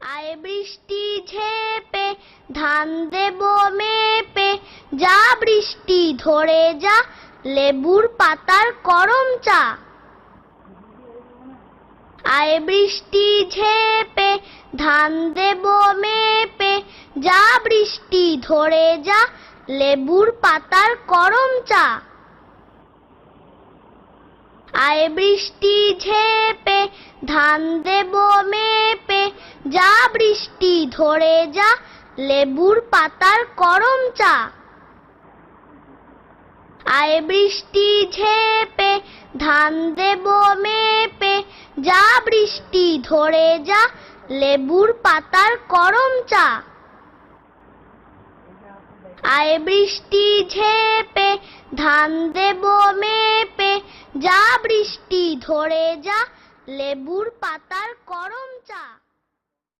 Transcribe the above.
আয় বৃষ্টি ঝেপে ধান দেব মেপে, যা বৃষ্টি ধরে যা লেবুর পাতার করম চা। আয় বৃষ্টি ঝেপে ধান দেব মেপে, যা বৃষ্টি ধরে যা লেবুর পাতার করম চা। আয় বৃষ্টি ঝেপে ধান দেব মেপে, যা বৃষ্টি ধরে যা লেবুর পাতার করম চা। আয় বৃষ্টি ঝেপে ধান দেব মেপে, যা বৃষ্টি ধরে যা লেবুর পাতার করম চা। আয় বৃষ্টি ঝেপে ধান দেব মেপে, যা বৃষ্টি ধরে যা লেবুর পাতার